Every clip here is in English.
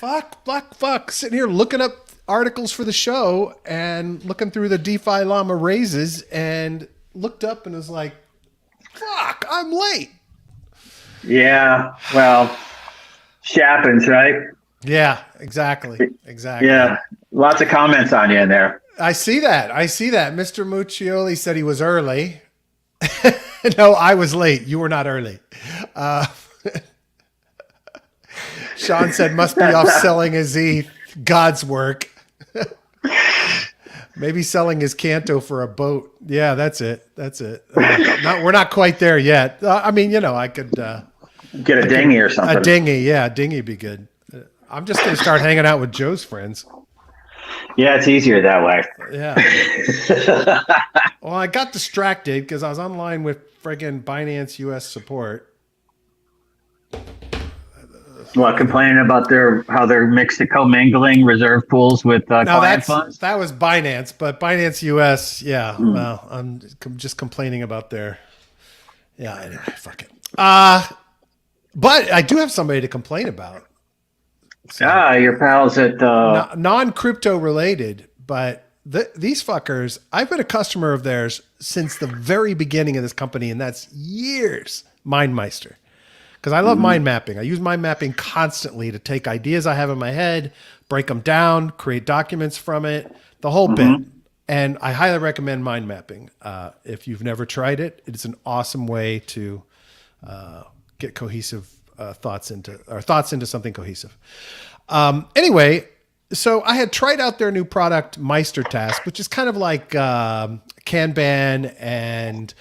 Fuck. Sitting here looking up articles for the show and looking through the DeFi llama raises and looked up and was like, fuck, I'm late. Yeah, well, shit happens, right? Yeah, exactly. Yeah, lots of comments on you in there. I see that. Mr. Muccioli said he was early. No, I was late. You were not early. Uh, Sean said must be off selling his ETH. God's work. Maybe selling his Canto for a boat. Yeah, that's it. We're not quite there yet. I mean, I could Get a dinghy or a something. dinghy. Yeah, a dinghy be good. I'm just gonna start hanging out with Joe's friends. Yeah, it's easier that way. Yeah. Well, I got distracted because I was online with friggin' Binance US support. Well, complaining about how they're mixed commingling reserve pools with No, client funds. that was Binance, but Binance US, yeah. Hmm. Well, I'm just complaining about their. Yeah. Anyway, fuck it. But I do have somebody to complain about. So, Your pals at non crypto related, but these fuckers. I've been a customer of theirs since the very beginning of this company, and that's years. MindMeister. Because I love mind mapping. I use mind mapping constantly to take ideas I have in my head, break them down, create documents from it, the whole bit. And I highly recommend mind mapping. If you've never tried it, it's an awesome way to get cohesive thoughts into something cohesive. Anyway, so I had tried out their new product, Meister Task, which is kind of like Kanban and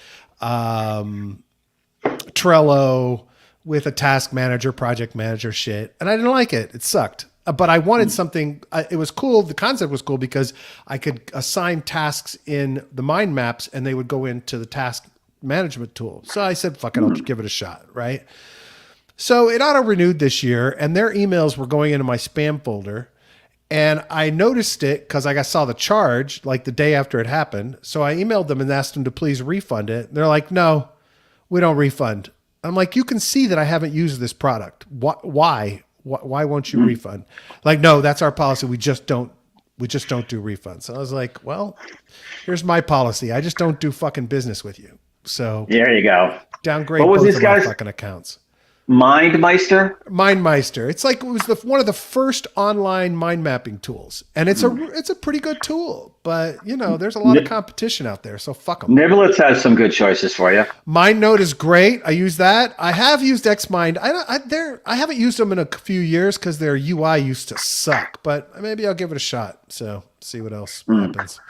Trello with a task manager, project manager shit. And I didn't like it. It sucked. But I wanted something. It was cool. The concept was cool because I could assign tasks in the mind maps and they would go into the task management tool. So I said, fuck it, I'll give it a shot. Right. So it auto renewed this year and their emails were going into my spam folder. And I noticed it because I saw the charge like the day after it happened. So I emailed them and asked them to please refund it. They're like, no, we don't refund. I'm like, you can see that I haven't used this product. Why? Why won't you refund? Like, no, that's our policy. We just don't do refunds. So I was like, well, here's my policy. I just don't do fucking business with you. So there you go. downgrade What was both this of my guy's fucking accounts. MindMeister? MindMeister. It's like it was one of the first online mind mapping tools, and it's a pretty good tool. But there's a lot of competition out there, so fuck them. Niblets has some good choices for you. MindNote is great. I use that. I have used XMind. I haven't used them in a few years because their UI used to suck. But maybe I'll give it a shot. So see what else happens.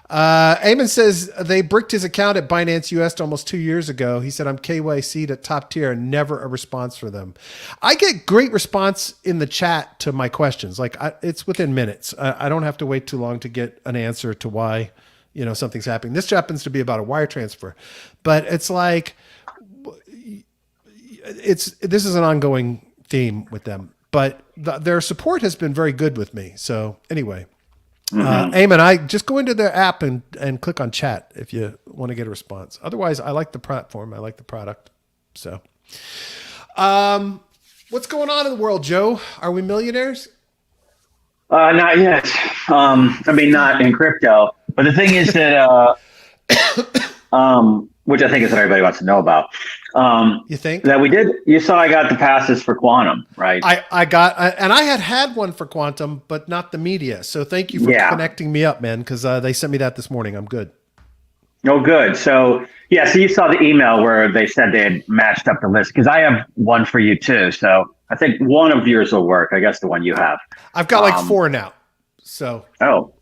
Eamon says they bricked his account at Binance US almost 2 years ago. He said, I'm KYC'd at top tier and never a response for them. I get great response in the chat to my questions. Like it's within minutes. I don't have to wait too long to get an answer to why, something's happening. This happens to be about a wire transfer, but it's like, this is an ongoing theme with them, but their support has been very good with me. So anyway, Eamon, I just go into their app and click on chat if you want to get a response. Otherwise, I like the platform. I like the product. So, what's going on in the world, Joe? Are we millionaires? Not yet. I mean, not in crypto. But the thing is that, which I think is what everybody wants to know about. You think that we did? You saw I got the passes for Quantum, right? I got, and I had one for Quantum, but not the media. So thank you for connecting me up, man, because they sent me that this morning. I'm good. Oh, good. So so you saw the email where they said they had matched up the list because I have one for you too. So I think one of yours will work. I guess the one you have. I've got like 4 now. So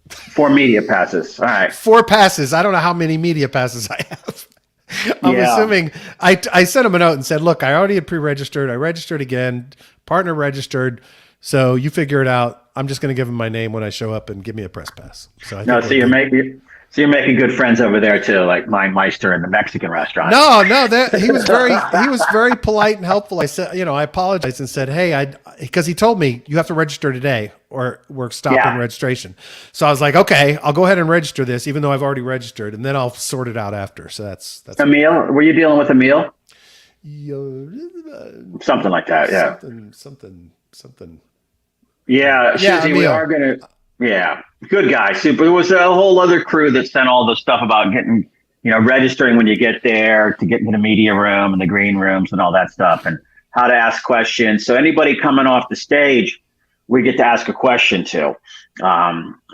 4 media passes. All right. 4 passes. I don't know how many media passes I have. I'm assuming I sent him a note and said, look, I already had pre-registered. I registered again, partner registered. So you figure it out. I'm just going to give him my name when I show up and give me a press pass. So you're making good friends over there too, like MindMeister in the Mexican restaurant. No, he was very polite and helpful. I said, I apologized and said, hey, because he told me you have to register today or we're stopping registration. So I was like, okay, I'll go ahead and register this, even though I've already registered, and then I'll sort it out after. So that's Emil. Were you dealing with Emil? Something like that. Yeah. Something. Yeah. Shizzy, we are going to. Yeah. Good guy. Super. There was a whole other crew that sent all the stuff about getting, registering when you get there to get into the media room and the green rooms and all that stuff and how to ask questions. So anybody coming off the stage, we get to ask a question to.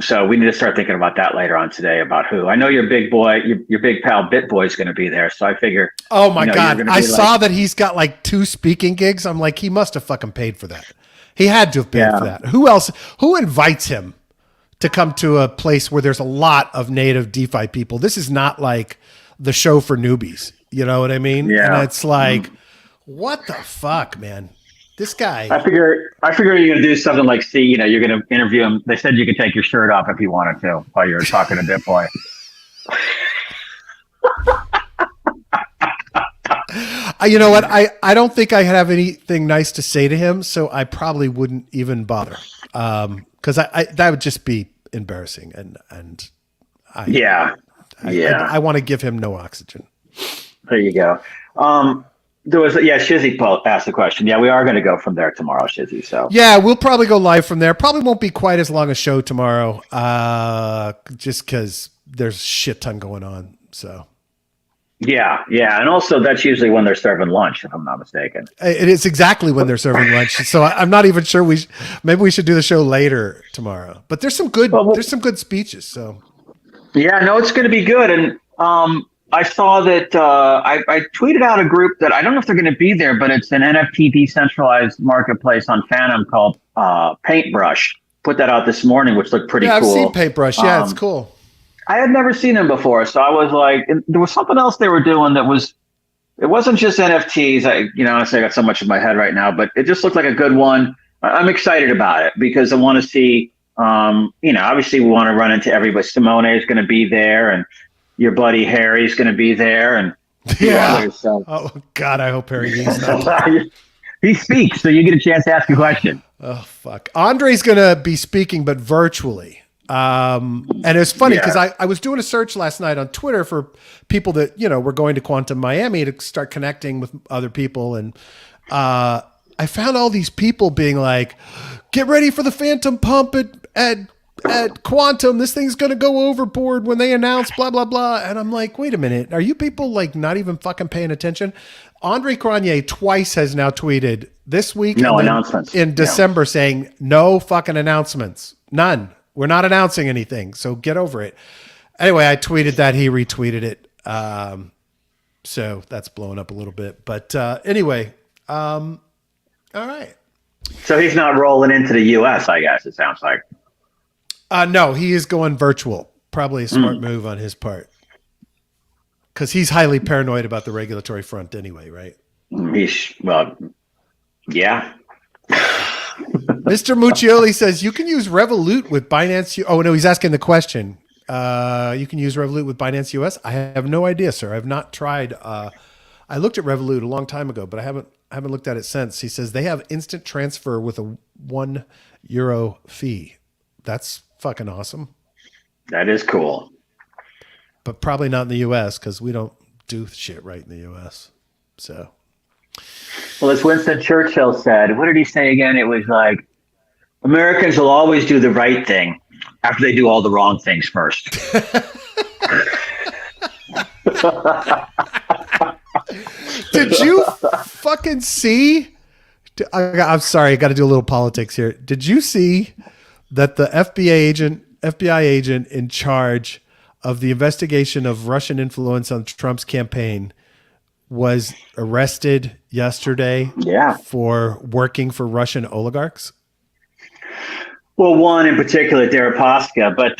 So we need to start thinking about that later on today about who. I know your big boy, your big pal BitBoy is going to be there. So I figure. Oh my God. I saw that he's got like 2 speaking gigs. I'm like, he must have fucking paid for that. He had to have paid for that. Who else? Who invites him to come to a place where there's a lot of native DeFi people? This is not like the show for newbies. You know what I mean? Yeah. And it's like, what the fuck, man? This guy. I figure you're going to do something like, you're going to interview him. They said you could take your shirt off if you wanted to while you're talking to BitBoy. You know what? I don't think I have anything nice to say to him, so I probably wouldn't even bother. Because that would just be embarrassing, and I want to give him no oxygen. There you go. Shizzy asked the question. Yeah, we are going to go from there tomorrow, Shizzy. So yeah, we'll probably go live from there. Probably won't be quite as long a show tomorrow, just because there's a shit ton going on. So yeah, and also that's usually when they're serving lunch, if I'm not mistaken. It is exactly when they're serving lunch. So I'm not even sure maybe we should do the show later tomorrow. But there's some good speeches. So yeah, no, it's going to be good. And I saw that I tweeted out a group that I don't know if they're going to be there, but it's an NFT decentralized marketplace on Phantom called Paintbrush. Put that out this morning, which looked pretty cool. Yeah, I've seen Paintbrush. Yeah, it's cool. I had never seen them before, so I was like, there was something else they were doing it wasn't just NFTs. Honestly, I got so much in my head right now, but it just looked like a good one. I'm excited about it because I want to see, obviously we want to run into everybody. Simone is going to be there, and your buddy Harry's going to be there, and others, so. Oh God, I hope Harry is not. He speaks, so you get a chance to ask a question. Oh fuck, Andre's going to be speaking, but virtually. And it's funny because I was doing a search last night on Twitter for people that, were going to Quantum Miami to start connecting with other people. And, I found all these people being like, get ready for the phantom pump at Quantum. This thing's going to go overboard when they announce blah, blah, blah. And I'm like, wait a minute. Are you people like not even fucking paying attention? Andre Cronje twice has now tweeted this week. No announcements in December saying no fucking announcements. None. We're not announcing anything, so get over it. Anyway, I tweeted that. He retweeted it. So that's blowing up a little bit. But anyway, all right. So he's not rolling into the U.S., I guess, it sounds like. No, he is going virtual. Probably a smart move on his part. Because he's highly paranoid about the regulatory front anyway, right? Yeah. Mr. Muccioli says you can use Revolut with Binance. Oh no, he's asking the question. You can use Revolut with Binance US. I have no idea, sir. I've not tried. I looked at Revolut a long time ago, but I haven't looked at it since. He says they have instant transfer with a €1 fee. That's fucking awesome. That is cool. But probably not in the US because we don't do shit right in the US. So. Well, as Winston Churchill said, what did he say again? It was like, Americans will always do the right thing after they do all the wrong things first. Did you fucking see? I'm sorry, I got to do a little politics here. Did you see that the FBI agent in charge of the investigation of Russian influence on Trump's campaign was arrested yesterday for working for Russian oligarchs? Well, one in particular, Deripaska. But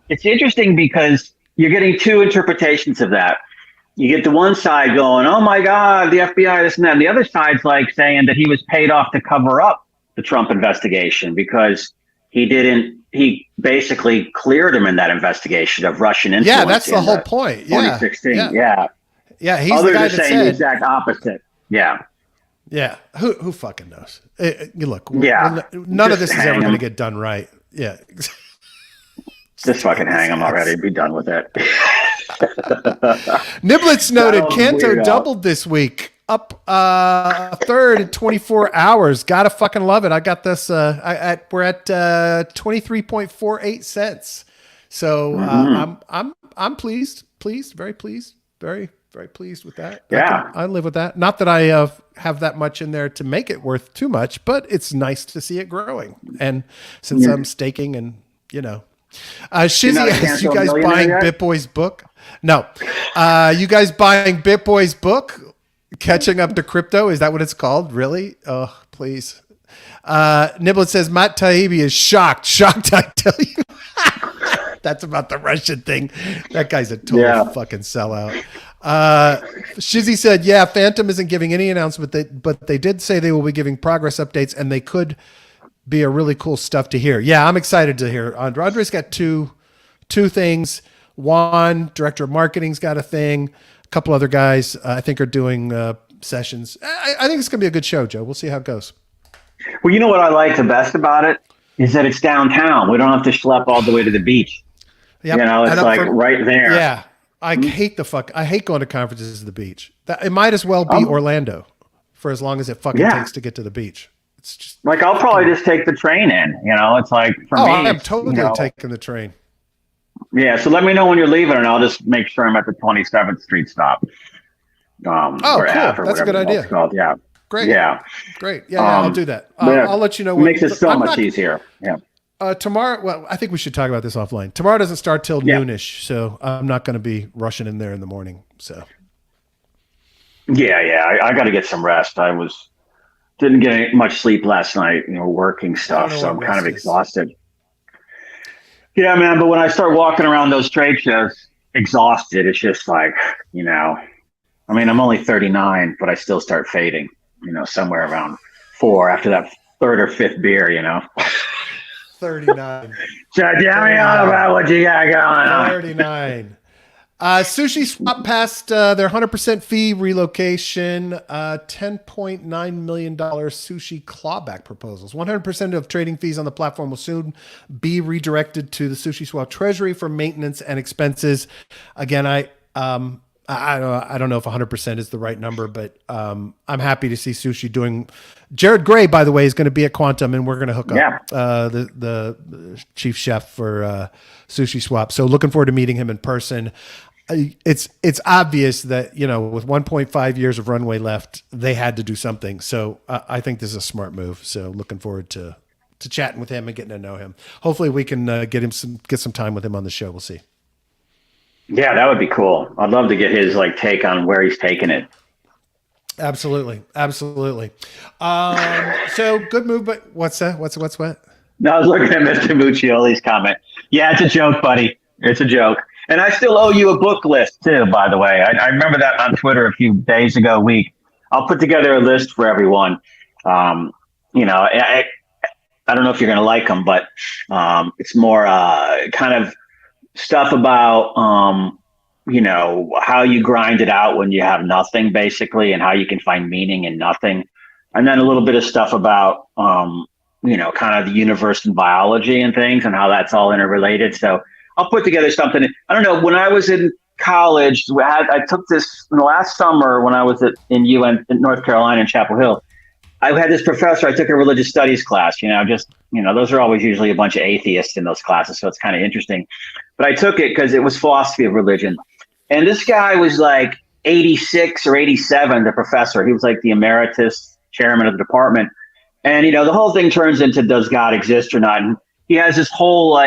it's interesting because you're getting two interpretations of that. You get the one side going, oh, my God, the FBI, this and that. And the other side's like saying that he was paid off to cover up the Trump investigation because he basically cleared him in that investigation of Russian influence. Yeah, that's the whole point. 2016. Yeah. Yeah, he's Others the guy are that saying said the exact opposite. Yeah. Yeah. Who fucking knows? Look, none of this is ever going to get done right. Yeah. Just fucking hang him already. Be done with it. Niblets noted Canto doubled this week. up a third in 24 hours. Gotta fucking love it. I got this. We're at 23.48 cents. So I'm pleased, very pleased, very pleased with that. Yeah, I live with that. Not that I have that much in there to make it worth too much, but it's nice to see it growing. And since I'm staking, and Shizzy asks, you guys buying BitBoy's book? No. You guys buying BitBoy's book? Catching Up to Crypto? Is that what it's called? Really? Oh, please. Niblet says, Matt Taibbi is shocked. Shocked, I tell you. That's about the Russian thing. That guy's a total fucking sellout. Shizzy said, yeah, Phantom isn't giving any announcement, but they did say they will be giving progress updates, and they could be a really cool stuff to hear. Yeah, I'm excited to hear. Andre's got two things. Juan, director of marketing's got a thing. A couple other guys, I think, are doing sessions. I think it's going to be a good show, Joe. We'll see how it goes. Well, you know what I like the best about it is that it's downtown. We don't have to schlep all the way to the beach. Yep. It's like right there. Yeah. I hate going to conferences at the beach. It might as well be Orlando for as long as it fucking takes to get to the beach. It's just like, I'll probably just take the train in, it's like, for me. I am totally taking the train. Yeah. So let me know when you're leaving, and I'll just make sure I'm at the 27th Street stop. Cool. That's a good idea. Yeah. Great. Yeah. Great. Yeah, I'll do that. I'll let you know. It makes it so much easier. Yeah. Tomorrow, well, I think we should talk about this offline. Tomorrow doesn't start till noonish, so I'm not going to be rushing in there in the morning. So. Yeah. I got to get some rest. Didn't get much sleep last night, working stuff, so I'm kind of exhausted. Yeah, man, but when I start walking around those trade shows exhausted, it's just like, I'm only 39, but I still start fading, somewhere around 4 after that third or fifth beer, 39. So tell me all about what you got going on. 39. Sushi Swap passed their 100% fee relocation, $10.9 million sushi clawback proposals. 100% of trading fees on the platform will soon be redirected to the Sushi Swap treasury for maintenance and expenses. Again, I don't know if 100% is the right number, but I'm happy to see Sushi doing. Jared Gray, by the way, is going to be at Quantum, and we're going to hook up the chief chef for Sushi Swap. So looking forward to meeting him in person. It's obvious that with 1.5 years of runway left, they had to do something. So I think this is a smart move. So looking forward to chatting with him and getting to know him. Hopefully we can get some time with him on the show. We'll see. Yeah, that would be cool. I'd love to get his take on where he's taking it. Absolutely. So good move, but what's that? What's what? No, I was looking at Mr. Muccioli's comment. Yeah, it's a joke, buddy. It's a joke. And I still owe you a book list too, by the way. I remember that on Twitter a few days ago, week. I'll put together a list for everyone. I don't know if you're going to like them, but it's more kind of stuff about, how you grind it out when you have nothing, basically, and how you can find meaning in nothing. And then a little bit of stuff about, kind of the universe and biology and things and how that's all interrelated. So I'll put together something. I don't know. When I was in college, I took this in the last summer when I was in North Carolina in Chapel Hill. I had this professor. I took a religious studies class. Those are always usually a bunch of atheists in those classes, so it's kind of interesting. But I took it because it was philosophy of religion, and this guy was like 86 or 87. The professor, he was like the emeritus chairman of the department, and the whole thing turns into does God exist or not? And he has this whole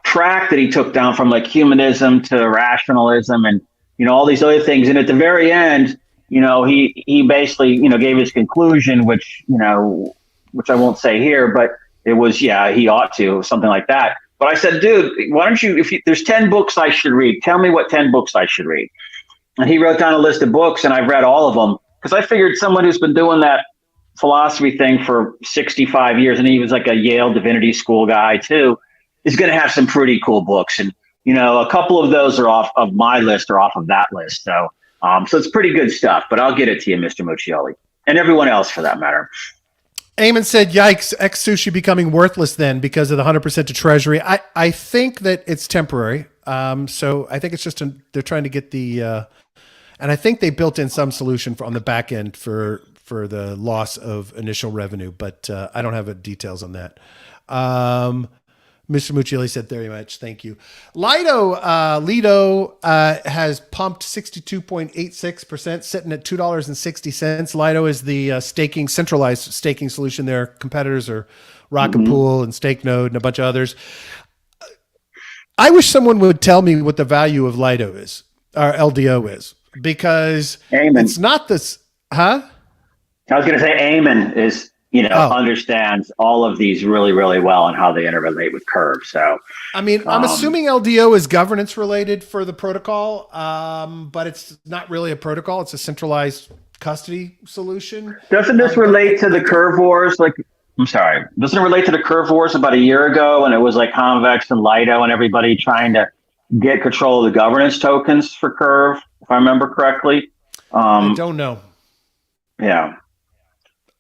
track that he took down from humanism to rationalism and all these other things, and at the very end, he basically gave his conclusion, which I won't say here, but it was he ought to, something like that. But I said, dude, why don't you, there's 10 books I should read, tell me what 10 books I should read. And he wrote down a list of books, and I've read all of them because I figured someone who's been doing that philosophy thing for 65 years, and he was like a Yale Divinity School guy too, is going to have some pretty cool books. And, a couple of those are off of my list or off of that list. So it's pretty good stuff, but I'll get it to you, Mr. Muccioli, and everyone else for that matter. Eamon said, yikes, X Sushi becoming worthless then because of the 100% to treasury. I think that it's temporary. So I think it's just they're trying to get the And I think they built in some solution on the back end for the loss of initial revenue, but I don't have details on that. Mr. Muccioli said very much. Thank you. Lido has pumped 62.86%, sitting at $2.60. Lido is the centralized staking solution. Their competitors are Rocket Pool and StakeNode and a bunch of others. I wish someone would tell me what the value of Lido is, or LDO is, because it's not this, huh? I was going to say Eamon is, understands all of these really, really well and how they interrelate with Curve. So, I mean, I'm assuming LDO is governance related for the protocol, but it's not really a protocol. It's a centralized custody solution. Doesn't this relate to the Curve Wars? Doesn't it relate to the Curve Wars about a year ago? And it was like Convex and Lido and everybody trying to get control of the governance tokens for Curve, if I remember correctly. I don't know. Yeah.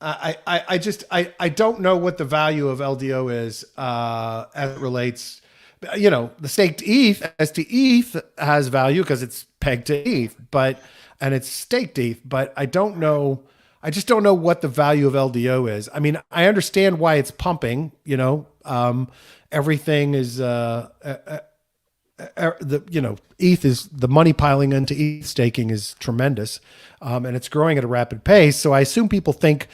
I don't know what the value of LDO is as it relates. The staked ETH, ST has value because it's pegged to ETH, and it's staked ETH, but I don't know. I just don't know what the value of LDO is. I mean, I understand why it's pumping. Everything is ETH is the money piling into ETH staking is tremendous, and it's growing at a rapid pace. So I assume people think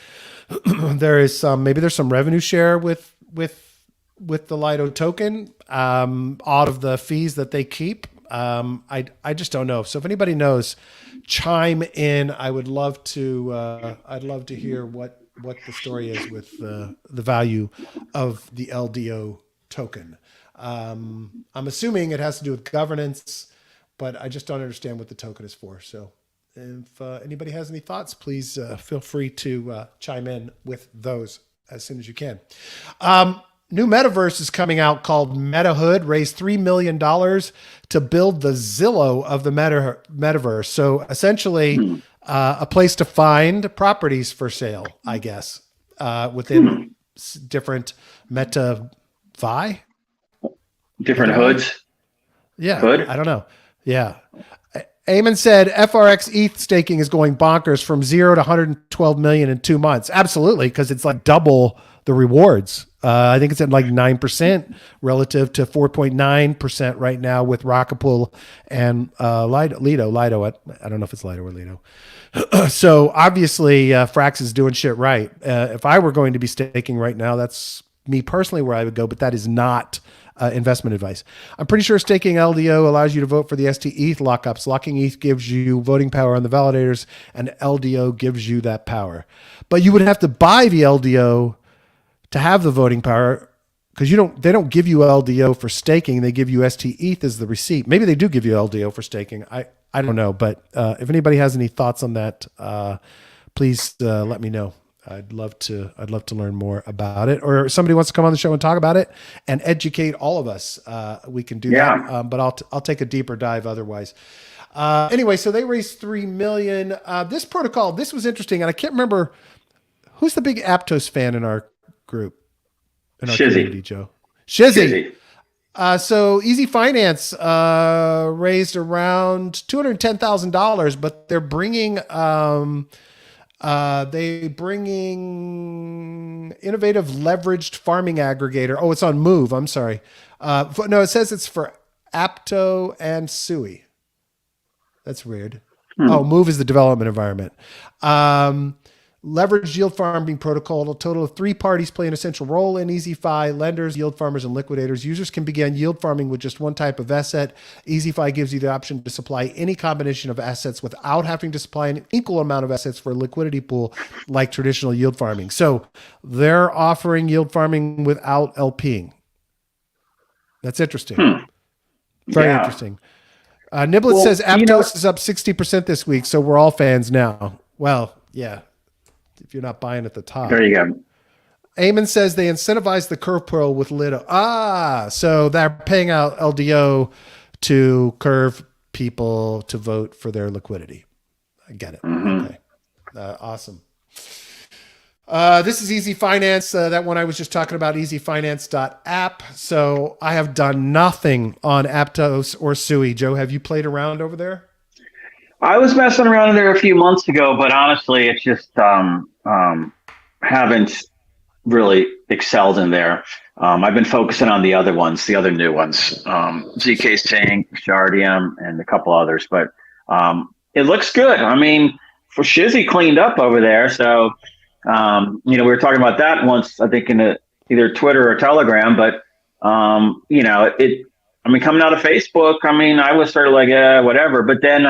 there's some revenue share with the Lido token out of the fees that they keep. I just don't know. So if anybody knows, chime in. I would love to. I'd love to hear what the story is with the value of the LDO token. I'm assuming it has to do with governance, but I just don't understand what the token is for. So if anybody has any thoughts, please feel free to chime in with those as soon as you can. New metaverse is coming out called MetaHood, raised $3 million to build the Zillow of the metaverse. So essentially a place to find properties for sale, I guess, within different MetaVi. Different hoods? Yeah. Hood? I don't know. Yeah. Eamon said FRX ETH staking is going bonkers from 0 to 112 million in 2 months. Absolutely, because it's like double the rewards. I think it's at like 9% relative to 4.9% right now with Rocket Pool and Lido. I don't know if it's Lido or Lido. So obviously Frax is doing shit right. If I were going to be staking right now, that's me personally where I would go, but that is not investment advice. I'm pretty sure staking LDO allows you to vote for the ST ETH lockups. Locking ETH gives you voting power on the validators, and LDO gives you that power. But you would have to buy the LDO to have the voting power, because they don't give you LDO for staking. They give you ST ETH as the receipt. Maybe they do give you LDO for staking. I don't know. But if anybody has any thoughts on that, please let me know. I'd love to learn more about it, or if somebody wants to come on the show and talk about it and educate all of us. We can do that, but I'll take a deeper dive otherwise. Anyway, so they raised $3 million. This protocol, this was interesting, and I can't remember who's the big Aptos fan in our group, in our community, Joe. Shizzy. So Easy Finance raised around $210,000, but they're bringing innovative leveraged farming aggregator. Oh, it's on Move. I'm sorry. No, it says it's for Apto and Sui. That's weird. Oh, Move is the development environment. Leveraged yield farming protocol. A total of 3 parties play an essential role in EasyFi: lenders, yield farmers, and liquidators. Users can begin yield farming with just one type of asset. EasyFi gives you the option to supply any combination of assets without having to supply an equal amount of assets for a liquidity pool like traditional yield farming. So they're offering yield farming without LPing. That's interesting. Very interesting. Niblet says Aptos is up 60% this week, so we're all fans now. Well, yeah. If you're not buying at the top. There you go. Eamon says they incentivize the Curve Pro with Lido. So they're paying out LDO to Curve people to vote for their liquidity. I get it. Okay. Awesome. This is Easy Finance. That one I was just talking about, easyfinance.app. So I have done nothing on Aptos or Sui. Joe, have you played around over there? I was messing around in there a few months ago, but honestly, it's just haven't really excelled in there. I've been focusing on the other ones, the other new ones, ZK Sync, Shardium, and a couple others. But it looks good. I mean, for Shizzy cleaned up over there. So, we were talking about that once, I think, in either Twitter or Telegram. But, coming out of Facebook, I was sort of like, whatever. But then,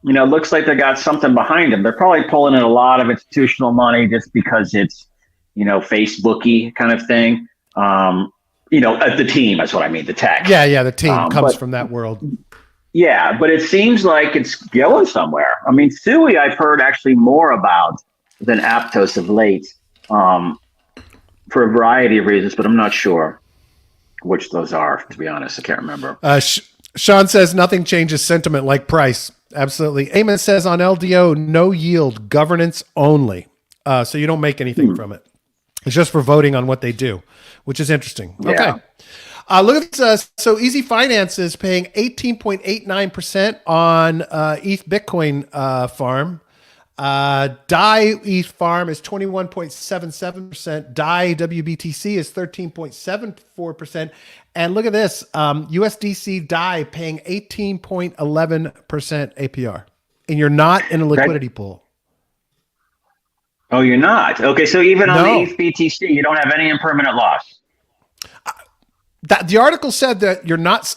it looks like they got something behind them. They're probably pulling in a lot of institutional money just because it's, Facebooky kind of thing. The team, that's what I mean, the tech. Yeah, the team comes from that world. Yeah, but it seems like it's going somewhere. Sui I've heard actually more about than Aptos of late, for a variety of reasons, but I'm not sure which those are, to be honest. I can't remember. Sean says nothing changes sentiment like price. Absolutely. Eamon says on LDO, no yield, governance only. So you don't make anything from it. It's just for voting on what they do, which is interesting. Okay. Yeah. Look at this. So Easy Finance is paying 18.89% on ETH Bitcoin farm. DAI ETH farm is 21.77%. DAI WBTC is 13.74%. And look at this. USDC DAI paying 18.11% APR. And you're not in a liquidity pool. Oh, you're not? Okay, so even on the ETH BTC, you don't have any impermanent loss. The article said that you're not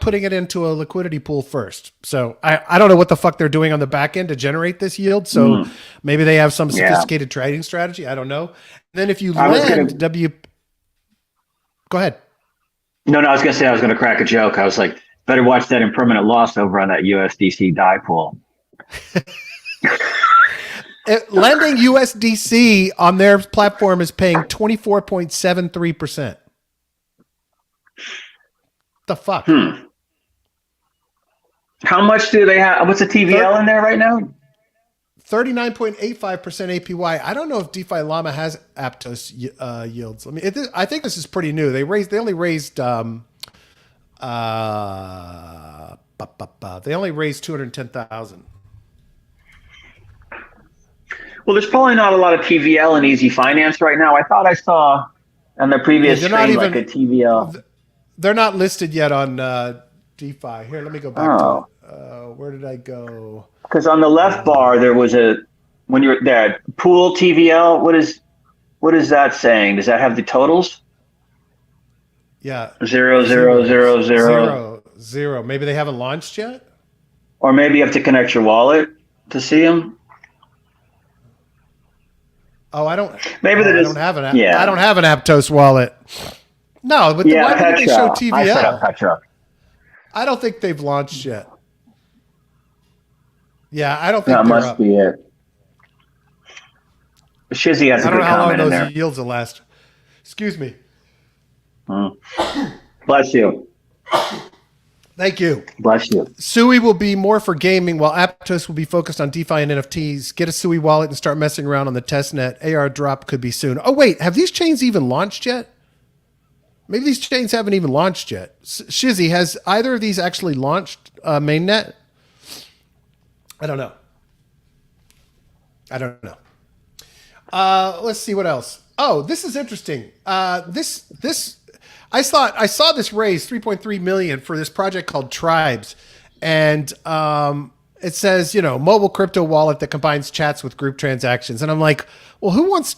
putting it into a liquidity pool first. So I don't know what the fuck they're doing on the back end to generate this yield. So maybe they have some sophisticated trading strategy. I don't know. And then if you lend go ahead. No, I was going to say I was going to crack a joke. I was like, better watch that impermanent loss over on that USDC DAI pool. Lending USDC on their platform is paying 24.73%. The fuck? How much do they have? What's the TVL in there right now? 39.85% APY. I don't know if DeFi Llama has Aptos yields. I think this is pretty new. They only raised 210,000. Well, there's probably not a lot of TVL in Easy Finance right now. I thought I saw on the previous stream like a TVL. They're not listed yet on DeFi. Here, let me go back to it. Where did I go? Because on the left bar, there was when you're there, pool TVL. What is that saying? Does that have the totals? Yeah. 0. Maybe they haven't launched yet? Or maybe you have to connect your wallet to see them. Oh, I don't. Maybe I don't have an. Yeah. I don't have an Aptos wallet. No, but why did they show TVL? I set up Petra. I don't think they've launched yet. Yeah, I don't think that must be it. Shizzy has a good comment in there. I don't know how long those yields will last. Excuse me. Bless you. Thank you. Bless you. Sui will be more for gaming, while Aptos will be focused on DeFi and NFTs. Get a Sui wallet and start messing around on the testnet. AR drop could be soon. Oh, wait. Have these chains even launched yet? Maybe these chains haven't even launched yet. Shizzy, has either of these actually launched mainnet? I don't know. Let's see what else. Oh, this is interesting. I saw this raise 3.3 million for this project called Tribes, and it says, mobile crypto wallet that combines chats with group transactions. And I'm like, well, who wants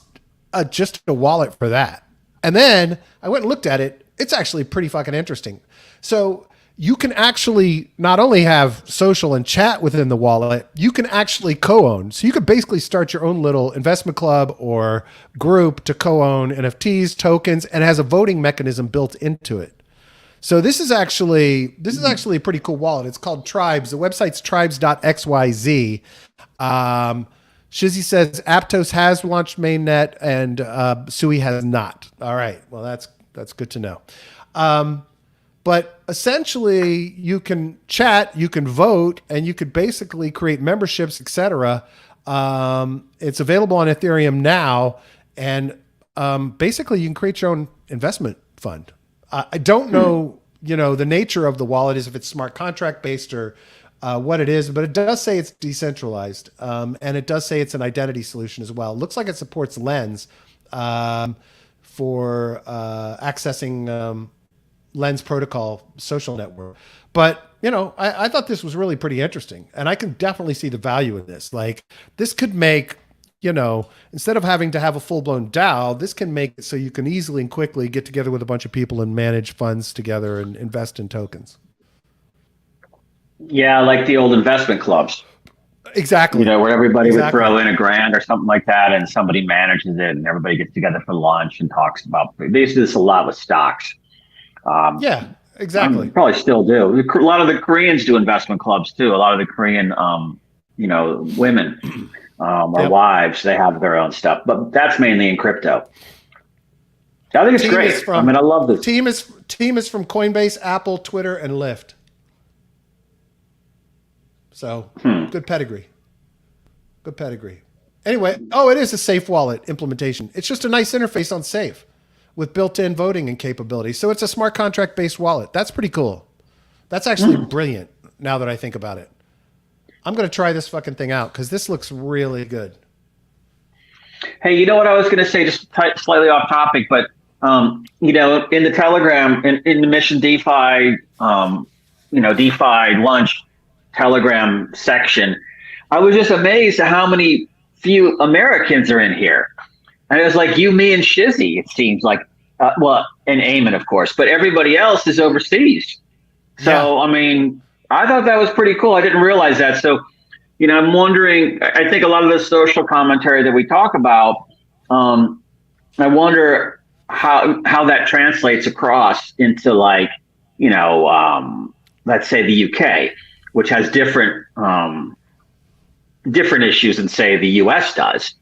just a wallet for that? And then I went and looked at it. It's actually pretty fucking interesting. So you can actually not only have social and chat within the wallet, you can actually co-own. So you could basically start your own little investment club or group to co-own NFTs, tokens, and it has a voting mechanism built into it. So this is actually a pretty cool wallet. It's called Tribes. The website's tribes.xyz. Shizzy says Aptos has launched mainnet and Sui has not. All right. Well, that's good to know. But essentially, you can chat, you can vote, and you could basically create memberships, etc. It's available on Ethereum now, and basically, you can create your own investment fund. I don't know, the nature of the wallet is if it's smart contract based or what it is, but it does say it's decentralized, and it does say it's an identity solution as well. It looks like it supports Lens for accessing Lens protocol social network. But, you know, I thought this was really pretty interesting, and I can definitely see the value in this. Like, this could make, you know, instead of having to have a full-blown DAO, this can make it so you can easily and quickly get together with a bunch of people and manage funds together and invest in tokens. Yeah, like the old investment clubs. Exactly. You know, where everybody would throw in $1,000 or something like that, and somebody manages it, and everybody gets together for lunch and talks about. They used to do this a lot with stocks. Yeah, exactly. Probably still do. A lot of the Koreans do investment clubs too. A lot of the Korean, you know, women or wives, they have their own stuff, but that's mainly in crypto. I think it's great. I mean, I love this. Team is from Coinbase, Apple, Twitter, and Lyft. So good pedigree. Good pedigree. Anyway, it is a Safe Wallet implementation. It's just a nice interface on Safe with built-in voting and capabilities. So it's a smart contract-based wallet. That's pretty cool. That's actually brilliant now that I think about it. I'm going to try this fucking thing out because this looks really good. Hey, you know what I was going to say, just slightly off topic, but you know, in the Telegram, in the Mission DeFi, you know, DeFi lunch Telegram section, I was just amazed at how many few Americans are in here. And it was like you, me, and Shizzy, it seems like, well, and Eamon, of course, but everybody else is overseas. So, I mean, I thought that was pretty cool. I didn't realize that. So, you know, I'm wondering, I think a lot of the social commentary that we talk about, I wonder how that translates across into, like, you know, let's say the UK, which has different issues than, say, the US does.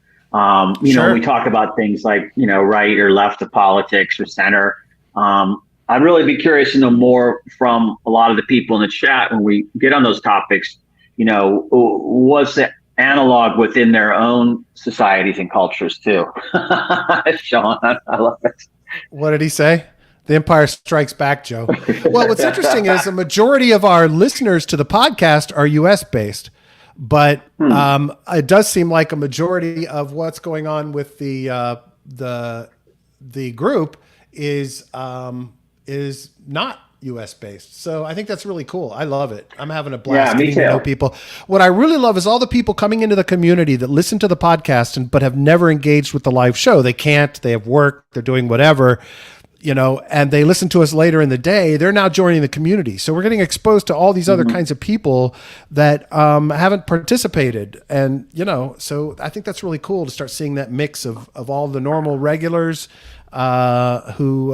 You know, we talk about things like, you know, right or left of politics or center. I'd really be curious to know more from a lot of the people in the chat when we get on those topics. You know, what's the analog within their own societies and cultures too? Sean, I love it. What did he say? The Empire Strikes Back, Joe. Well, what's interesting is a majority of our listeners to the podcast are U.S. based. But it does seem like a majority of what's going on with the group is not U.S. based. So I think that's really cool. I love it. I'm having a blast getting to know people. What I really love is all the people coming into the community that listen to the podcast but have never engaged with the live show. They can't. They have work. They're doing whatever. You know, and they listen to us later in the day, they're now joining the community. So we're getting exposed to all these other kinds of people that haven't participated. And, you know, so I think that's really cool to start seeing that mix of all the normal regulars who,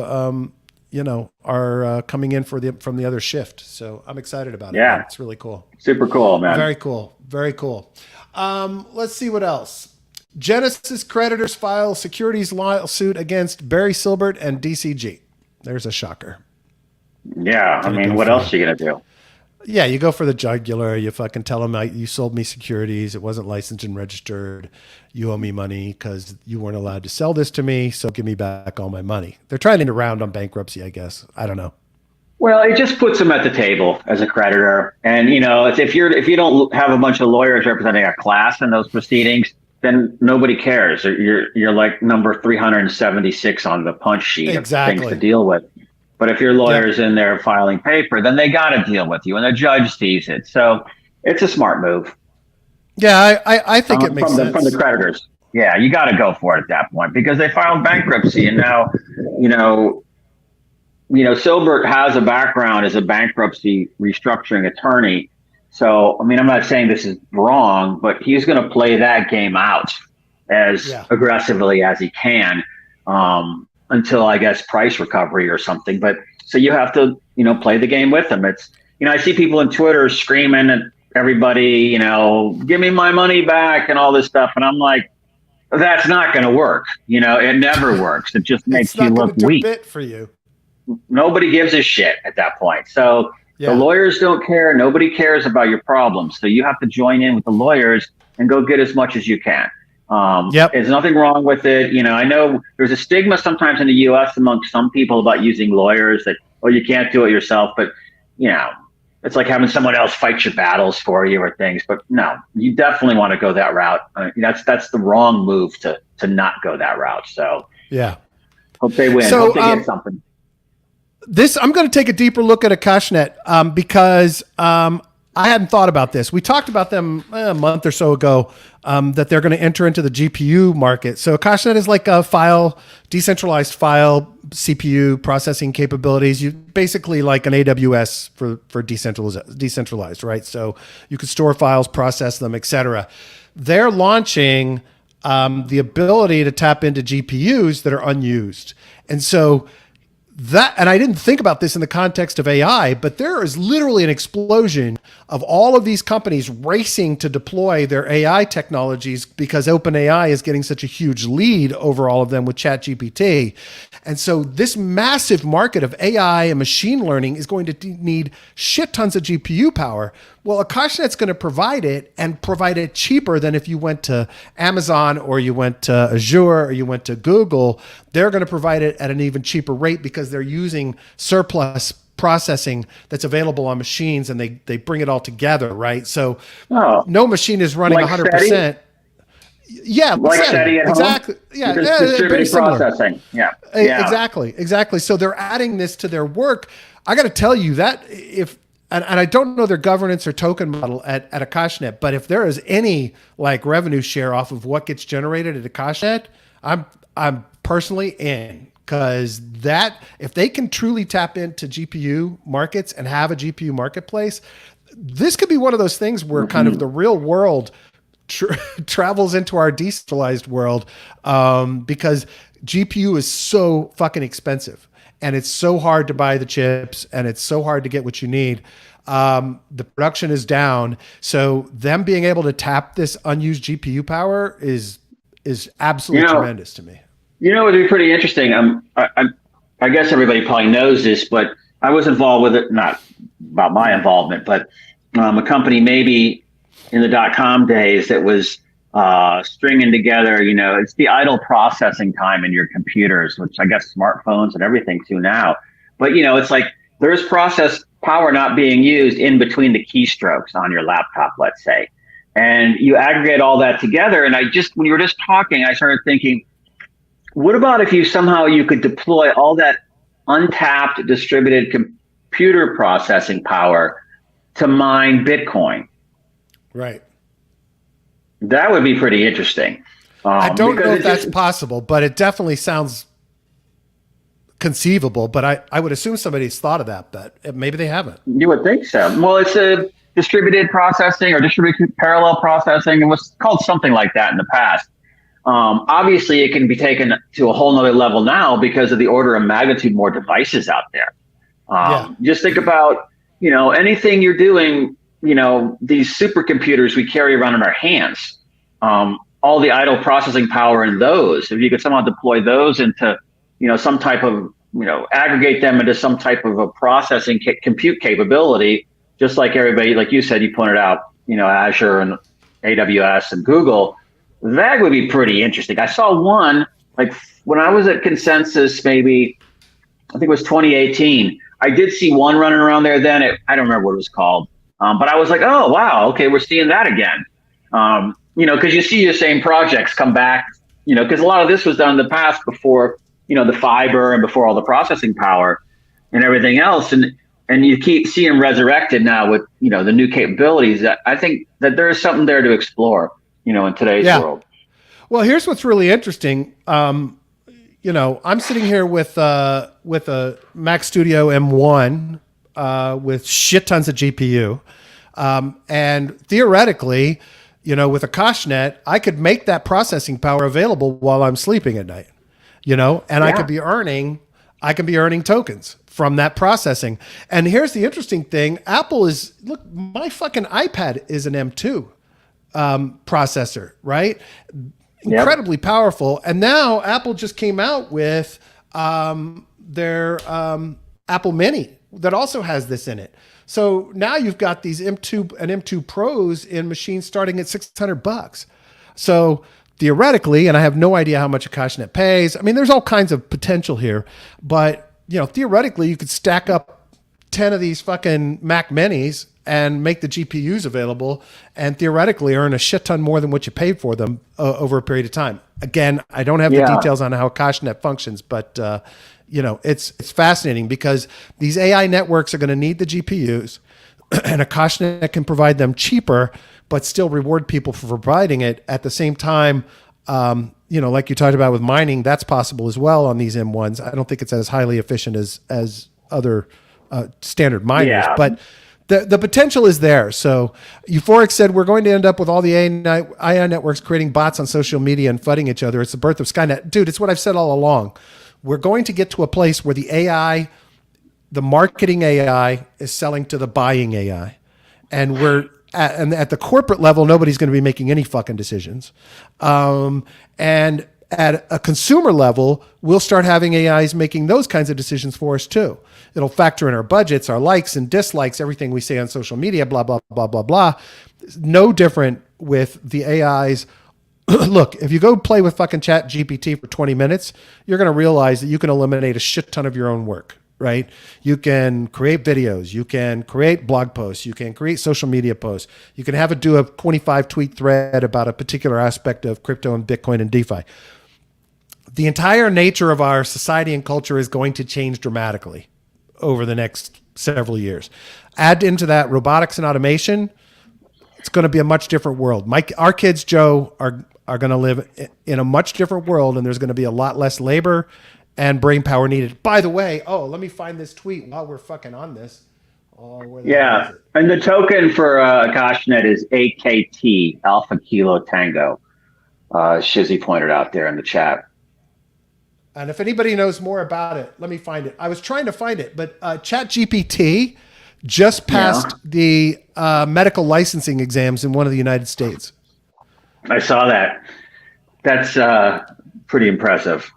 you know, are coming in from the other shift. So I'm excited about it. Yeah. Man. It's really cool. Super cool, man. Very cool. Very cool. Let's see what else. Genesis creditors file securities lawsuit against Barry Silbert and DCG. There's a shocker. Yeah, I mean, what else are you going to do? Yeah, you go for the jugular. You fucking tell them you sold me securities. It wasn't licensed and registered. You owe me money because you weren't allowed to sell this to me, so give me back all my money. They're trying to get around on bankruptcy, I guess. I don't know. Well, it just puts them at the table as a creditor. And, you know, if you don't have a bunch of lawyers representing a class in those proceedings, then nobody cares. You're like number 376 on the punch sheet of things to deal with. But if your lawyer's in there filing paper, then they got to deal with you, and the judge sees it. So it's a smart move. Yeah, I think it makes sense. From the creditors. Yeah, you got to go for it at that point because they filed bankruptcy, and now, you know, Silbert has a background as a bankruptcy restructuring attorney. So, I mean, I'm not saying this is wrong, but he's going to play that game out as aggressively as he can until, I guess, price recovery or something. But so you have to, you know, play the game with him. It's, you know, I see people on Twitter screaming at everybody, you know, give me my money back and all this stuff. And I'm like, that's not going to work. You know, it never works. It just makes you look weak. Bit for you. Nobody gives a shit at that point. So the lawyers don't care. Nobody cares about your problems. So you have to join in with the lawyers and go get as much as you can. There's nothing wrong with it. You know, I know there's a stigma sometimes in the U.S. among some people about using lawyers that, oh, you can't do it yourself. But, you know, it's like having someone else fight your battles for you or things. But no, you definitely want to go that route. That's the wrong move to not go that route. So yeah, hope they win. So, hope they get something. I'm going to take a deeper look at Akashnet because I hadn't thought about this. We talked about them a month or so ago that they're going to enter into the GPU market. So Akashnet is like a decentralized file CPU processing capabilities. You basically like an AWS for decentralized, right? So you can store files, process them, etc. They're launching the ability to tap into GPUs that are unused, and so. And I didn't think about this in the context of AI, but there is literally an explosion of all of these companies racing to deploy their AI technologies because OpenAI is getting such a huge lead over all of them with ChatGPT. And so this massive market of AI and machine learning is going to need shit tons of GPU power. Well, Akashnet's going to provide it and provide it cheaper than if you went to Amazon or you went to Azure or you went to Google. They're going to provide it at an even cheaper rate because they're using surplus processing that's available on machines and they bring it all together, right? So no machine is running like 100%. Steady? Yeah, like Steady at exactly. Home? Yeah, distributed processing. Yeah, exactly. So they're adding this to their work. I got to tell you that and I don't know their governance or token model at Akashnet, but if there is any like revenue share off of what gets generated at Akashnet, I'm personally in, because that if they can truly tap into GPU markets and have a GPU marketplace, this could be one of those things where kind of the real world travels into our decentralized world, because GPU is so fucking expensive. And it's so hard to buy the chips, and it's so hard to get what you need. The production is down, so them being able to tap this unused GPU power is absolutely tremendous to me. It would be pretty interesting. I guess everybody probably knows this, but I was involved with it. Not about my involvement, but a company maybe in the .com days that was stringing together, it's the idle processing time in your computers, which I guess smartphones and everything too now. But, it's like there's process power not being used in between the keystrokes on your laptop, let's say. And you aggregate all that together. And when you were just talking, I started thinking, what about if you could deploy all that untapped distributed computer processing power to mine Bitcoin? Right. That would be pretty interesting. I don't know if that's possible, but it definitely sounds conceivable. But I would assume somebody's thought of that, but maybe they haven't. You would think so. Well, it's a distributed processing or distributed parallel processing. It was called something like that in the past. Obviously, it can be taken to a whole nother level now because of the order of magnitude more devices out there. Just think about, anything you're doing, these supercomputers we carry around in our hands, all the idle processing power in those, if you could somehow deploy those into, some type of, aggregate them into some type of a processing compute capability, just like everybody, like you said, you pointed out, Azure and AWS and Google, that would be pretty interesting. I saw one, like when I was at Consensus, maybe, I think it was 2018, I did see one running around there then. I don't remember what it was called. But I was like, oh, wow, okay, we're seeing that again. Because you see your same projects come back, because a lot of this was done in the past before, the fiber and before all the processing power and everything else. And you keep seeing them resurrected now with, the new capabilities. That I think that there is something there to explore, in today's world. Well, here's what's really interesting. I'm sitting here with a Mac Studio M1 with shit tons of GPU. And theoretically, with Akashnet, I could make that processing power available while I'm sleeping at night, and I could be earning tokens from that processing. And here's the interesting thing. My fucking iPad is an M2 processor, right? Incredibly powerful. And now Apple just came out with their Apple Mini that also has this in it. So now you've got these M2 Pros in machines starting at $600. So theoretically, and I have no idea how much Akashnet pays. I mean, there's all kinds of potential here, but theoretically, you could stack up 10 of these fucking Mac Minis and make the GPUs available and theoretically earn a shit ton more than what you paid for them over a period of time. Again, I don't have the details on how CashNet functions, but it's fascinating because these AI networks are going to need the GPUs, and a CashNet can provide them cheaper, but still reward people for providing it at the same time. Like you talked about with mining, that's possible as well on these M1s. I don't think it's as highly efficient as other standard miners, but the potential is there. So Euphoric said, we're going to end up with all the AI networks creating bots on social media and flooding each other. It's the birth of Skynet. Dude, it's what I've said all along. We're going to get to a place where the marketing AI is selling to the buying AI. And at the corporate level, nobody's going to be making any fucking decisions. And at a consumer level, we'll start having AIs making those kinds of decisions for us too. It'll factor in our budgets, our likes and dislikes, everything we say on social media, blah, blah, blah, blah, blah. No different with the AIs. Look, if you go play with fucking ChatGPT for 20 minutes, you're going to realize that you can eliminate a shit ton of your own work, right? You can create videos, you can create blog posts, you can create social media posts, you can have it do a 25 tweet thread about a particular aspect of crypto and Bitcoin and DeFi. The entire nature of our society and culture is going to change dramatically over the next several years. Add into that robotics and automation, it's going to be a much different world. Our kids, Joe, are going to live in a much different world, and there's going to be a lot less labor and brain power needed. By the way, let me find this tweet while we're fucking on this. And the token for CashNet is AKT, Alpha Kilo Tango. Shizzy pointed out there in the chat. And if anybody knows more about it, let me find it. I was trying to find it, but ChatGPT just passed the medical licensing exams in one of the United States. I saw that. That's pretty impressive.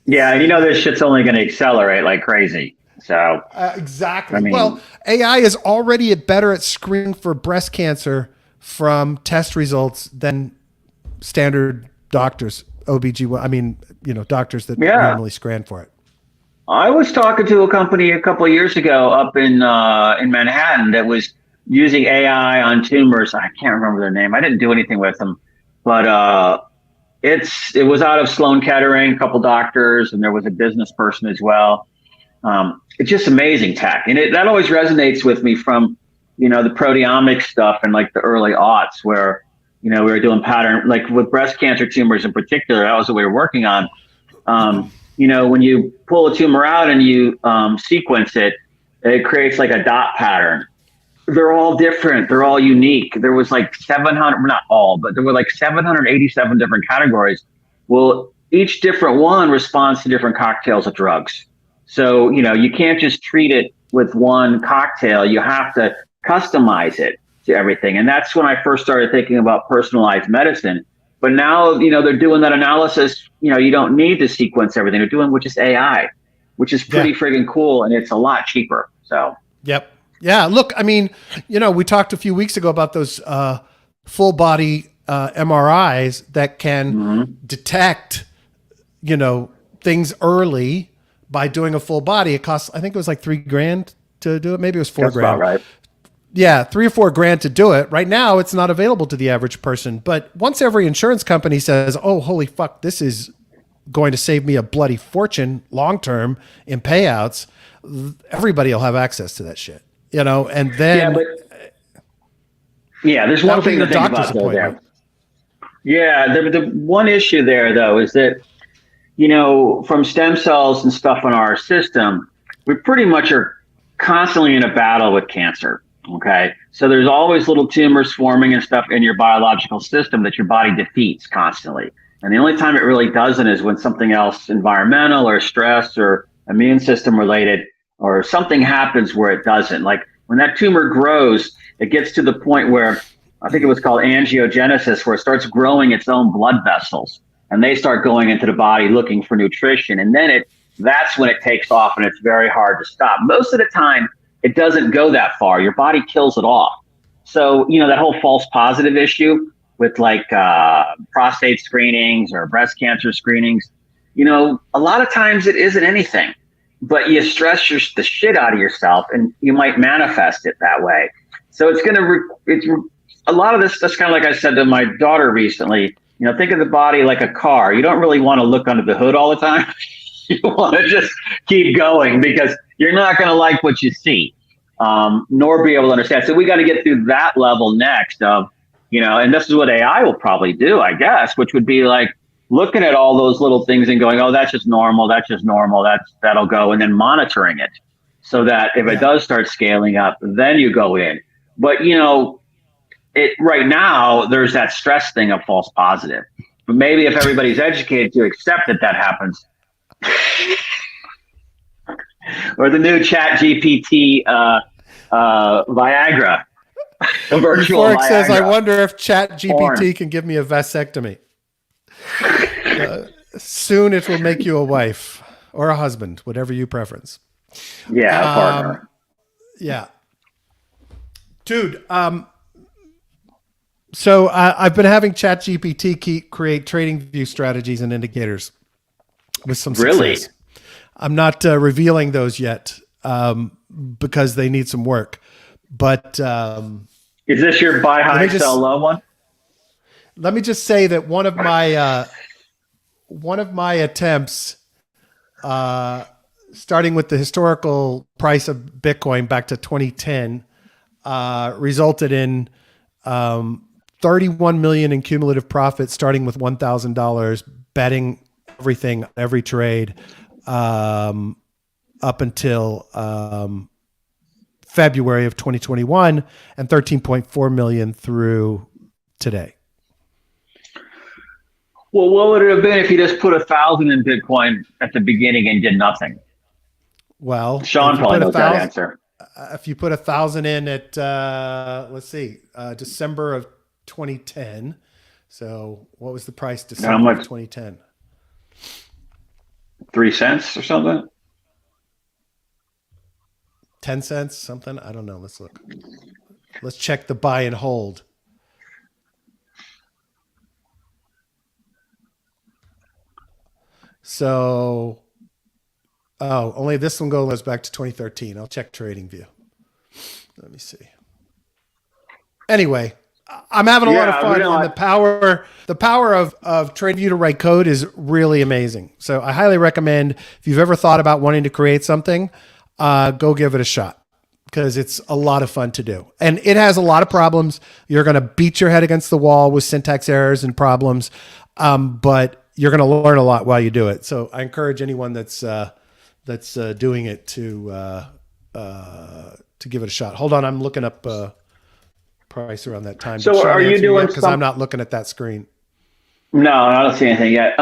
Yeah, and this shit's only going to accelerate like crazy. So exactly. I mean, well, AI is already better at screening for breast cancer from test results than standard doctors, OBGYN. I mean, doctors that normally screen for it. I was talking to a company a couple of years ago up in Manhattan that was using AI on tumors. I can't remember their name. I didn't do anything with them, but it was out of Sloan Kettering, a couple doctors, and there was a business person as well. It's just amazing tech, and that always resonates with me from the proteomics stuff and like the early aughts where we were doing pattern, like with breast cancer tumors in particular. That was what we were working on. When you pull a tumor out and you sequence it, it creates like a dot pattern. They're all different. They're all unique. There was like 700, not all, but there were like 787 different categories. Well, each different one responds to different cocktails of drugs. So, you can't just treat it with one cocktail. You have to customize it to everything. And that's when I first started thinking about personalized medicine. But now, they're doing that analysis. You don't need to sequence everything. They're doing, which is AI, which is pretty friggin' cool. And it's a lot cheaper. So, yep. Yeah. Look, I mean, we talked a few weeks ago about those full body MRIs that can detect, things early by doing a full body. It costs, I think it was like $3,000 to do it. Maybe it was $4,000. That's about right. Yeah, $3,000 or $4,000 to do it. Right now, it's not available to the average person. But once every insurance company says, "Oh, holy fuck, this is going to save me a bloody fortune long term in payouts," everybody will have access to that shit. And then there's one thing to think about though there. Yeah, the one issue there though is that from stem cells and stuff in our system, we pretty much are constantly in a battle with cancer. Okay, so there's always little tumors forming and stuff in your biological system that your body defeats constantly. And the only time it really doesn't is when something else, environmental or stress or immune system related, or something happens where it doesn't. Like when that tumor grows, it gets to the point where I think it was called angiogenesis, where it starts growing its own blood vessels, and they start going into the body looking for nutrition. And then that's when it takes off, and it's very hard to stop. Most of the time, it doesn't go that far. Your body kills it off. So, that whole false positive issue with like prostate screenings or breast cancer screenings, a lot of times it isn't anything. but you stress the shit out of yourself, and you might manifest it that way. So it's a lot of this. That's kind of like I said to my daughter recently. Think of the body like a car. You don't really want to look under the hood all the time. You want to just keep going because you're not going to like what you see, nor be able to understand. So we got to get through that level next of, and this is what AI will probably do, I guess, which would be like looking at all those little things and going, oh, that's just normal. That'll go. And then monitoring it so that if it does start scaling up, then you go in. But, right now there's that stress thing of false positive, but maybe if everybody's educated to accept that happens, or the new ChatGPT Viagra, virtual Euphoric Viagra. says, I wonder if ChatGPT can give me a vasectomy. Soon it will make you a wife or a husband, whatever you preference. Yeah, a partner. Yeah. Dude, so I've been having ChatGPT create TradingView strategies and indicators with some success. Really? I'm not revealing those yet because they need some work. But is this your buy high, sell low one? Let me just say that one of my attempts, starting with the historical price of Bitcoin back to 2010, resulted in 31 million in cumulative profit, starting with $1,000, betting everything, every trade, up until February of 2021, and 13.4 million through today. Well, what would it have been if you just put 1,000 in Bitcoin at the beginning and did nothing? Well, Sean probably knows that answer. If you put 1,000 in at, December of 2010. So what was the price December of 2010? 3 cents or something? 10 cents, something? I don't know. Let's look. Let's check the buy and hold. So, only this one goes back to 2013. I'll check TradingView. Let me see. Anyway, I'm having a lot of fun, and the power of TradingView to write code is really amazing. So I highly recommend, if you've ever thought about wanting to create something, go give it a shot, because it's a lot of fun to do. And it has a lot of problems. You're going to beat your head against the wall with syntax errors and problems, but you're going to learn a lot while you do it. So I encourage anyone that's doing it to give it a shot. Hold on, I'm looking up price around that time. So are you doing? Because I'm not looking at that screen. No, I don't see anything yet.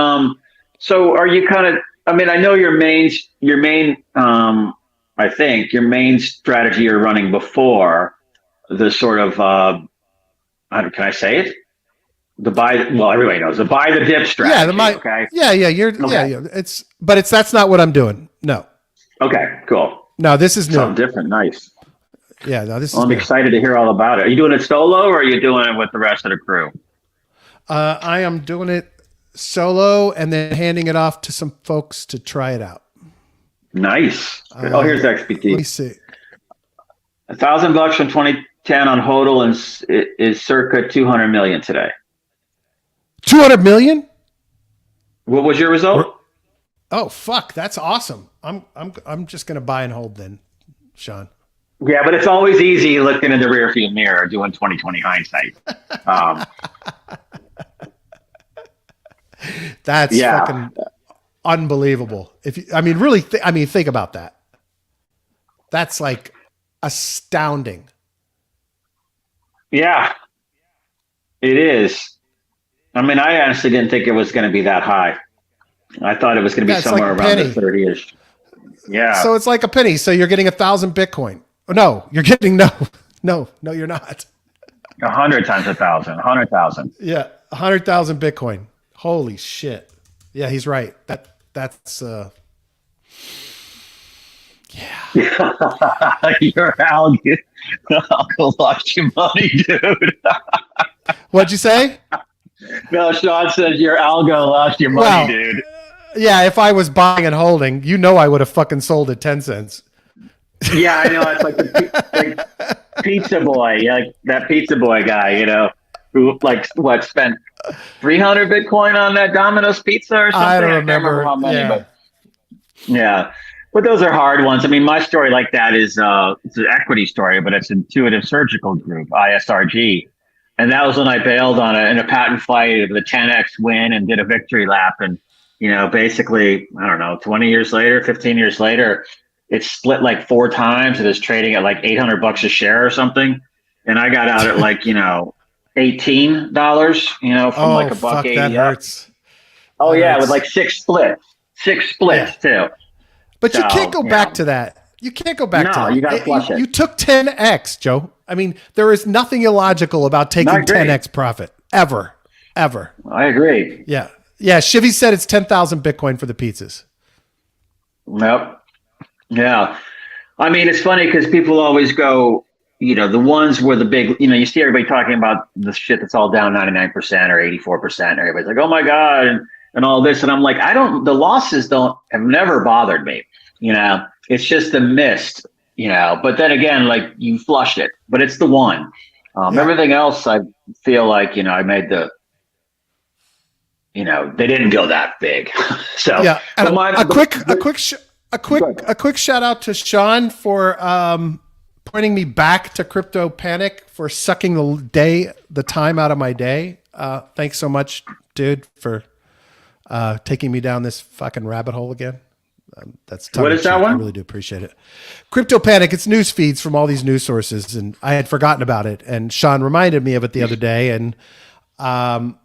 So are you kind of? I mean, I know your main. I think your main strategy you're running before the sort of. Can I say it? The buy. Well, everybody knows the buy the dip strategy. Yeah, okay. Yeah. That's not what I'm doing. No. Okay. Cool. No, this is new. Something different. Nice. Yeah. No, this is. I'm excited to hear all about it. Are you doing it solo, or are you doing it with the rest of the crew? I am doing it solo and then handing it off to some folks to try it out. Nice. Here's XPT. Let me see. $1,000 from 2010 on HODL is circa 200 million today. 200 million? What was your result? Oh fuck, that's awesome. I'm just gonna buy and hold then, Sean. Yeah, but it's always easy looking in the rearview mirror doing 20/20 hindsight. That's fucking unbelievable. Really, think about that. That's like astounding. Yeah, it is. I mean, I honestly didn't think it was going to be that high. I thought it was going to be somewhere around the 30-ish. Yeah. So it's like a penny. So you're getting 1,000 Bitcoin. No, you're getting no, you're not. 100 times 1,000. 100,000. Yeah, 100,000 Bitcoin. Holy shit. Yeah, he's right. That's yeah. Your algo lost your money, dude. What'd you say? No, Sean says your algo lost your money, dude. Yeah, if I was buying and holding, I would have fucking sold at 10 cents. Yeah, I know. It's like the pizza boy, like that pizza boy guy, who spent 300 Bitcoin on that Domino's pizza or something. I don't I can't remember remember. how many, Yeah. but yeah. But those are hard ones. I mean, my story like that is it's an equity story, but it's Intuitive Surgical Group, ISRG. And that was when I bailed on it in a patent fight with a 10x win and did a victory lap. And, basically, I don't know, 20 years later, 15 years later, it's split like 4 times. It is trading at like $800 a share or something. And I got out at like, $18, from like a buck 80 that hurts. Oh, that hurts. With like 6 splits too. But you can't go back to that. You can't go back to that. No, you got to flush it. You took 10x, Joe. I mean, there is nothing illogical about taking 10x profit ever. I agree. Yeah. Yeah. Shivy said it's 10,000 Bitcoin for the pizzas. Nope. Yeah. I mean, it's funny because people always go, the ones where the big, you see everybody talking about the shit that's all down 99% or 84%. Everybody's like, oh my God. And all this. And I'm like, the losses have never bothered me. It's just the mist, but then again, like you flushed it, but it's the one. Everything else, I feel like, I made they didn't go that big. So yeah. And a quick shout out to Sean for pointing me back to Crypto Panic for sucking the time out of my day. Thanks so much, dude, for taking me down this fucking rabbit hole again. That's what is that one? I really do appreciate it. Crypto Panic. It's news feeds from all these news sources, and I had forgotten about it. And Sean reminded me of it the other day, and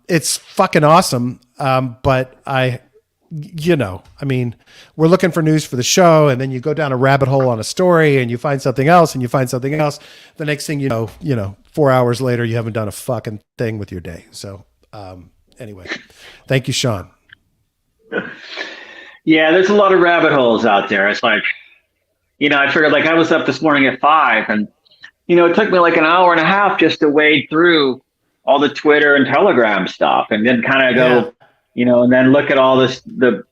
it's fucking awesome. But I mean, we're looking for news for the show, and then you go down a rabbit hole on a story, and you find something else, and you find something else. The next thing you know, 4 hours later, you haven't done a fucking thing with your day. So anyway, thank you, Sean. Yeah, there's a lot of rabbit holes out there. It's like, I figured like I was up this morning at 5 and, it took me like an hour and a half just to wade through all the Twitter and Telegram stuff and then kind of go, and then look at all the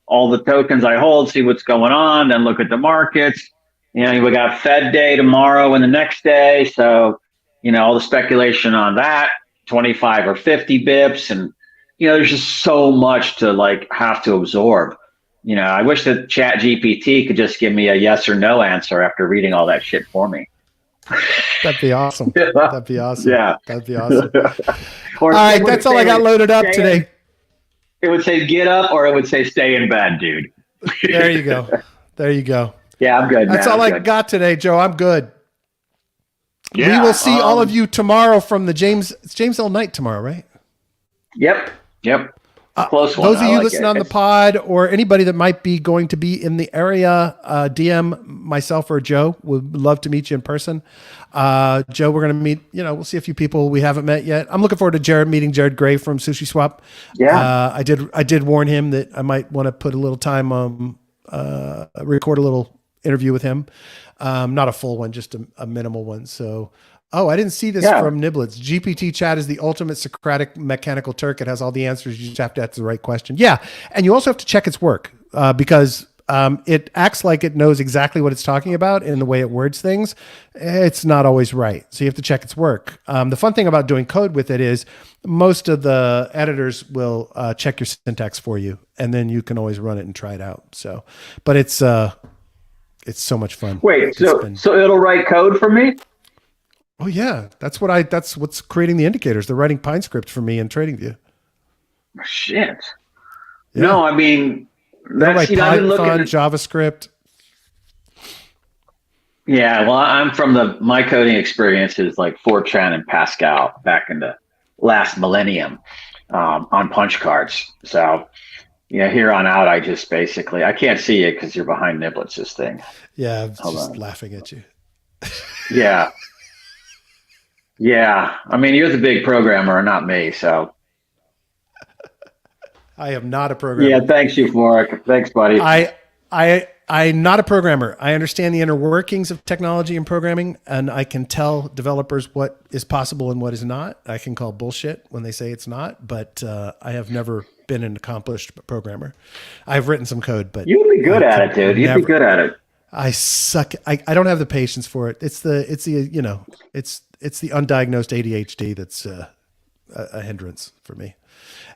tokens I hold, see what's going on, then look at the markets. We got Fed day tomorrow and the next day. So, all the speculation on that, 25 or 50 bips. And, there's just so much to like have to absorb. I wish that ChatGPT could just give me a yes or no answer after reading all that shit for me. That'd be awesome. That'd be awesome. Yeah. That'd be awesome. All right. That's all I got loaded up today. It would say get up or it would say stay in bed, dude. There you go. There you go. Yeah, I'm good. That's all I got today, Joe. I'm good. Yeah, we will see all of you tomorrow from the it's James L. Knight tomorrow, right? Yep. Close one. Those of you listening on the pod or anybody that might be going to be in the area, DM myself or Joe. Would love to meet you in person. Joe, we're going to meet, we'll see a few people we haven't met yet. I'm looking forward to meeting Jared Gray from Sushi Swap. Yeah. I did warn him that I might want to put a little time, record a little interview with him. Not a full one, just a minimal one. So, I didn't see this from Niblets. GPT chat is the ultimate Socratic mechanical Turk. It has all the answers. You just have to ask the right question. Yeah. And you also have to check its work because it acts like it knows exactly what it's talking about in the way it words things. It's not always right. So you have to check its work. The fun thing about doing code with it is most of the editors will check your syntax for you, and then you can always run it and try it out. So, but it's so much fun. Wait, so it'll write code for me? Oh yeah, that's what's creating the indicators. They're writing Pine script for me in TradingView. Shit. Yeah. No, I mean that's Python, I've been looking at JavaScript. Yeah, well, my coding experience is like Fortran and Pascal back in the last millennium on punch cards. So here on out, I just basically I can't see it because you're behind Niblets' thing. Yeah, I'm just laughing at you. Yeah. Yeah, I mean, you're the big programmer, not me, so. I am not a programmer. Yeah, thanks, Euphoric. Thanks, buddy. I'm not a programmer. I understand the inner workings of technology and programming, and I can tell developers what is possible and what is not. I can call bullshit when they say it's not, but I have never been an accomplished programmer. I've written some code, but you'd be good at it, dude. You'd be good at it. I suck. I don't have the patience for it. It's the undiagnosed ADHD that's a hindrance for me.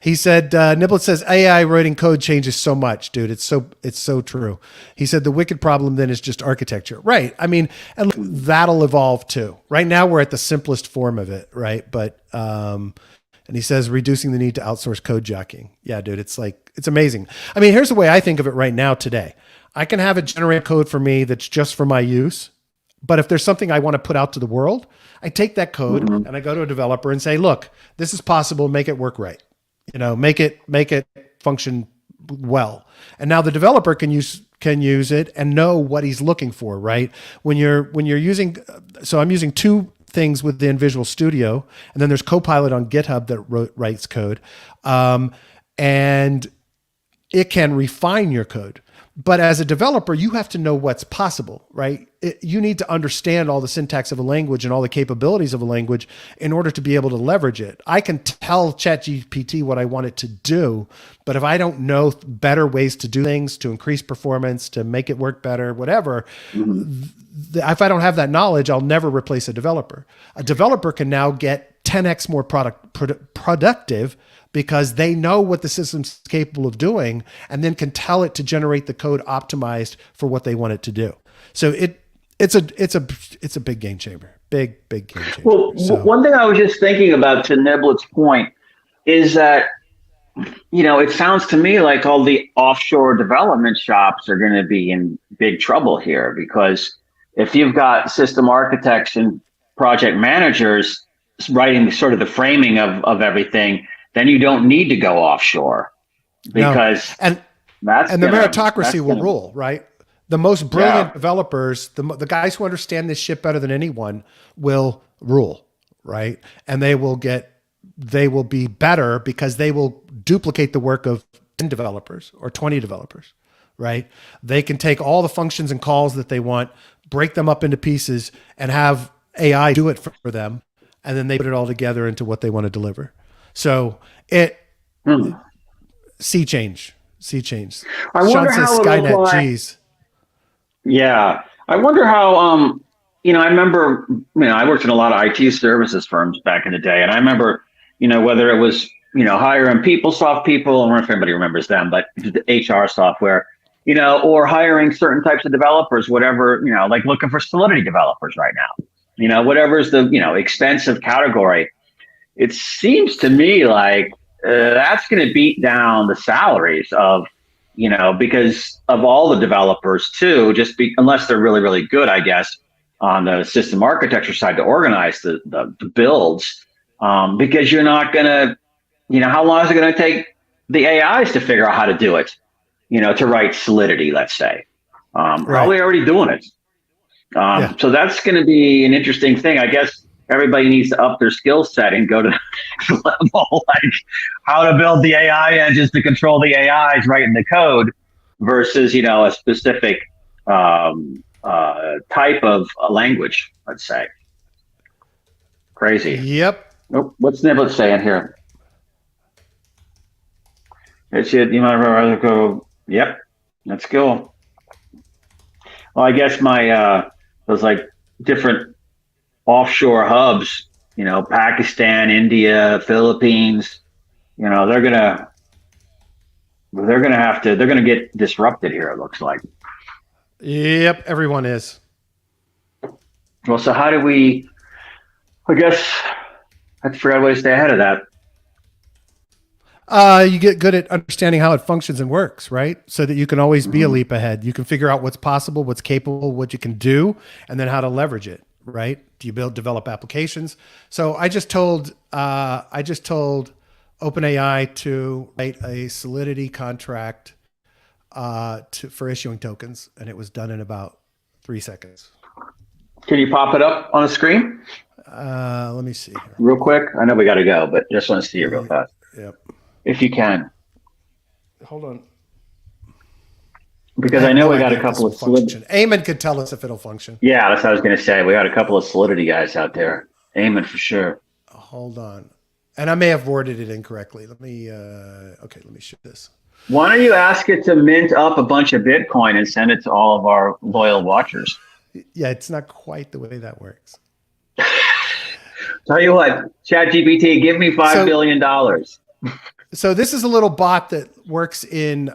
He said, Niblet says AI writing code changes so much, dude. It's so true. He said the wicked problem then is just architecture. Right. I mean, and look, that'll evolve too. Right now we're at the simplest form of it. Right. But, and he says reducing the need to outsource code jockeying. Yeah, dude. It's amazing. I mean, here's the way I think of it right now today. I can have it generate code for me that's just for my use. But if there's something I want to put out to the world, I take that code and I go to a developer and say, look, this is possible. Make it work right. Make it function well. And now the developer can use it and know what he's looking for, right? When you're using, so I'm using two things within Visual Studio, and then there's Copilot on GitHub that writes code. And it can refine your code. But as a developer, you have to know what's possible, right? You need to understand all the syntax of a language and all the capabilities of a language in order to be able to leverage it. I can tell ChatGPT what I want it to do, but if I don't know better ways to do things, to increase performance, to make it work better, whatever, if I don't have that knowledge, I'll never replace a developer. A developer can now get 10x more productive because they know what the system's capable of doing and then can tell it to generate the code optimized for what they want it to do. So it's a big game changer. Big game changer. Well, one thing I was just thinking about, to Niblet's point, is that, it sounds to me like all the offshore development shops are going to be in big trouble here, because if you've got system architects and project managers writing sort of the framing of everything, then you don't need to go offshore, because the meritocracy will rule, right? The most brilliant developers, the guys who understand this shit better than anyone, will rule, right? And they will be better because they will duplicate the work of 10 developers or 20 developers, right? They can take all the functions and calls that they want, break them up into pieces, and have AI do it for them, and then they put it all together into what they want to deliver. So sea change. I wonder Sean says how Skynet. Geez. Yeah, I wonder how. I remember. I worked in a lot of IT services firms back in the day, and I remember. Whether it was hiring PeopleSoft people, I don't know if anybody remembers them, but the HR software. Or hiring certain types of developers, whatever. Like looking for Solidity developers right now. Whatever's the expensive category. It seems to me like that's going to beat down the salaries of, because of all the developers too, unless they're really, really good, I guess, on the system architecture side to organize the builds, because you're not going to, how long is it going to take the AIs to figure out how to do it, to write Solidity, let's say, probably already doing it. So that's going to be an interesting thing, I guess. Everybody needs to up their skill set and go to the next level, like how to build the AI engines to control the AIs writing the code versus, a specific type of language, let's say. Crazy. Yep. Oh, what's Niblet saying here? It's it. You might rather go. Yep. Let's go. Well, I guess those like different offshore hubs, Pakistan, India, Philippines, they're gonna get disrupted here, it looks like. Yep, everyone is. Well, so how do we, I guess I have to figure out a way to stay ahead of that. You get good at understanding how it functions and works, right? So that you can always be a leap ahead. You can figure out what's possible, what's capable, what you can do, and then how to leverage it. Right? Do you develop applications? So I just told OpenAI to write a Solidity contract for issuing tokens, and it was done in about 3 seconds. Can you pop it up on the screen? Let me see here. Real quick. I know we got to go, but just want to see it real fast. Yep. If you can. Hold on. Because I know we got a couple of Solidity. Eamon could tell us if it'll function. Yeah, that's what I was going to say. We got a couple of Solidity guys out there. Eamon for sure. Hold on. And I may have worded it incorrectly. Let me show this. Why don't you ask it to mint up a bunch of Bitcoin and send it to all of our loyal watchers? Yeah, it's not quite the way that works. Tell you what, ChatGPT, give me $5 billion. So this is a little bot that works in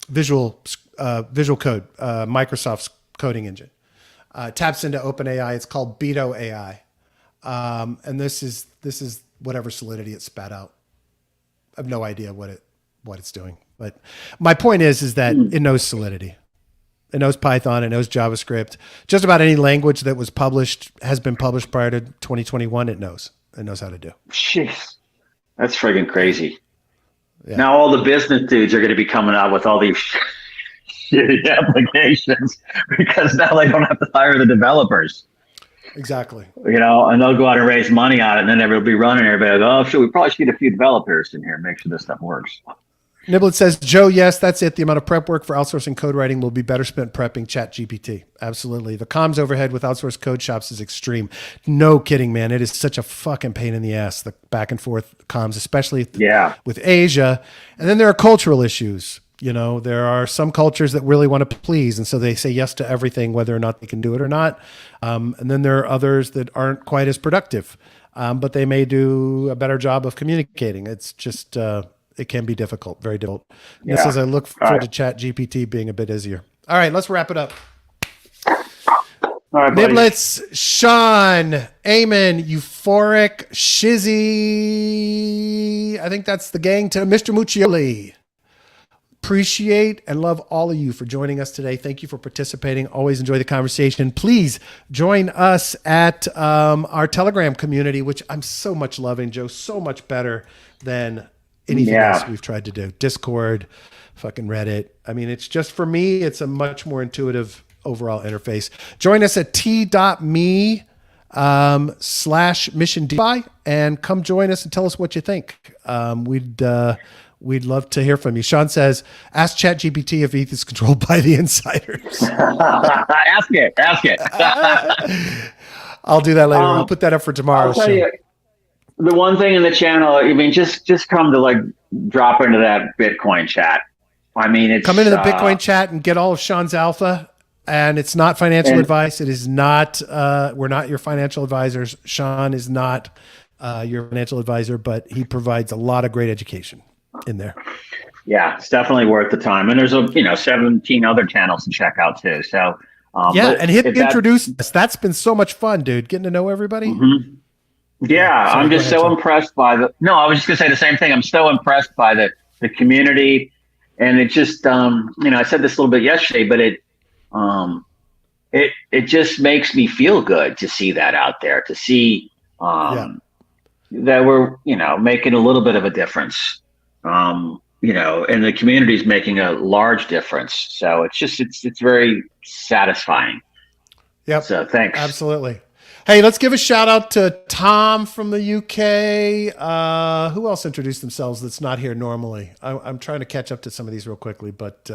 Visual Code, Microsoft's coding engine. Taps into OpenAI. It's called Beto AI, and this is whatever Solidity it spat out. I have no idea what it's doing, but my point is that it knows Solidity. It knows Python. It knows JavaScript. Just about any language that has been published prior to 2021. It knows how to do. Jeez, that's friggin' crazy. Yeah. Now all the business dudes are going to be coming out with all these shitty applications because now they don't have to hire the developers. Exactly. And they'll go out and raise money on it, and then everybody will be running. Everybody will go, we probably should get a few developers in here and make sure this stuff works. Niblet says, Joe, yes, that's it. The amount of prep work for outsourcing code writing will be better spent prepping ChatGPT. Absolutely. The comms overhead with outsourced code shops is extreme. No kidding, man. It is such a fucking pain in the ass, the back and forth comms, especially with Asia. And then there are cultural issues. There are some cultures that really want to please, and so they say yes to everything, whether or not they can do it or not. And then there are others that aren't quite as productive, but they may do a better job of communicating. It's just... it can be difficult, very difficult. Yeah. This says, I look forward to ChatGPT being a bit easier. All right, let's wrap it up. All right, Niblets, Sean, Eamon, Euphoric, Shizzy. I think that's the gang to Mr. Muccioli. Appreciate and love all of you for joining us today. Thank you for participating. Always enjoy the conversation. Please join us at our Telegram community, which I'm so much loving, Joe, so much better than anything else we've tried to do. Discord, fucking Reddit. I mean, it's just, for me, it's a much more intuitive overall interface. Join us at t.me /Mission DeFi and come join us and tell us what you think. We'd love to hear from you. Sean says, ask ChatGPT if ETH is controlled by the insiders. Ask it. I'll do that later. I'll put that up for tomorrow. I'll tell you, the one thing in the channel, I mean, just come to drop into that Bitcoin chat. I mean, come into the Bitcoin chat and get all of Sean's alpha. And it's not financial advice. It is not, we're not your financial advisors. Sean is not your financial advisor, but he provides a lot of great education in there. Yeah, it's definitely worth the time. And there's 17 other channels to check out too. So and he introduced us. That's been so much fun, dude. Getting to know everybody. Mm-hmm. Yeah, I'm just so impressed by I was just gonna say the same thing. I'm so impressed by the community, and it just I said this a little bit yesterday, but it just makes me feel good to see that out there, to see that we're making a little bit of a difference. And the community is making a large difference. So it's very satisfying. Yep. So thanks. Absolutely. Hey, let's give a shout out to Tom from the UK. Who else introduced themselves that's not here normally? I'm trying to catch up to some of these real quickly, but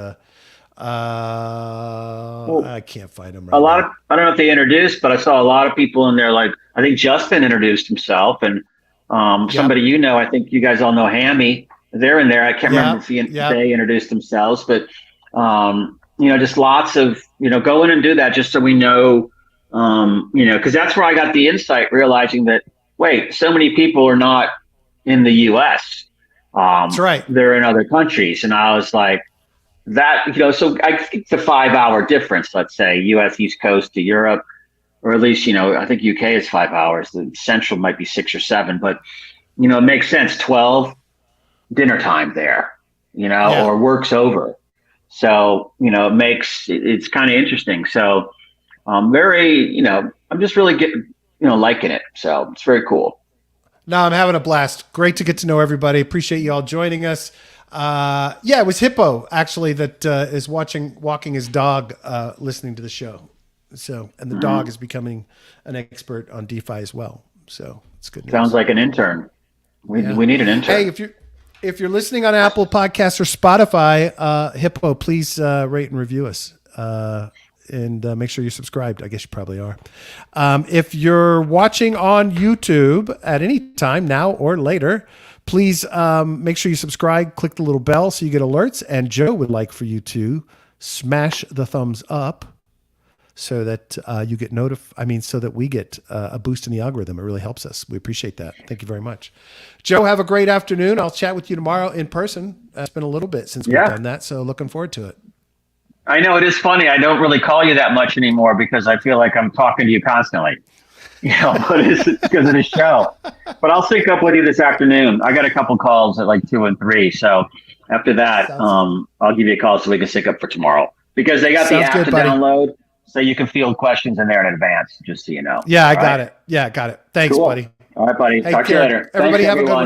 I can't find them right now. I don't know if they introduced, but I saw a lot of people in there. Like, I think Justin introduced himself, and somebody I think you guys all know Hammy. They're in there. I can't remember if they introduced themselves, but just lots of go in and do that just so we know. Because that's where I got the insight, realizing that, wait, so many people are not in the U.S. That's right. They're in other countries. And I was like, so I think it's a 5-hour difference, let's say, U.S. East Coast to Europe, or at least, I think UK is 5 hours. The Central might be 6 or 7. But, it makes sense, 12, dinner time there, or work's over. So, it's kind of interesting. So, very, I'm just really getting, liking it. So it's very cool. No, I'm having a blast. Great to get to know everybody. Appreciate you all joining us. It was Hippo actually that is walking his dog, listening to the show. So, and the dog is becoming an expert on DeFi as well. So it's good news. Sounds like an intern. We need an intern. Hey, if you're listening on Apple Podcasts or Spotify, Hippo, please rate and review us. and make sure you're subscribed. I guess you probably are. If you're watching on YouTube at any time now or later, please make sure you subscribe, click the little bell so you get alerts. And Joe would like for you to smash the thumbs up so that you get so that we get a boost in the algorithm. It really helps us. We appreciate that. Thank you very much. Joe, have a great afternoon. I'll chat with you tomorrow in person. It's been a little bit since we've done that, so looking forward to it. I know, it is funny. I don't really call you that much anymore because I feel like I'm talking to you constantly. But it's because of the show. But I'll sync up with you this afternoon. I got a couple calls at like 2 and 3. So after that, I'll give you a call so we can sync up for tomorrow. Because they got the app to download, so you can field questions in there in advance, just so you know. Yeah, I got it. Yeah, got it. Thanks, buddy. All right, buddy. Talk to you later. Everybody have a good one.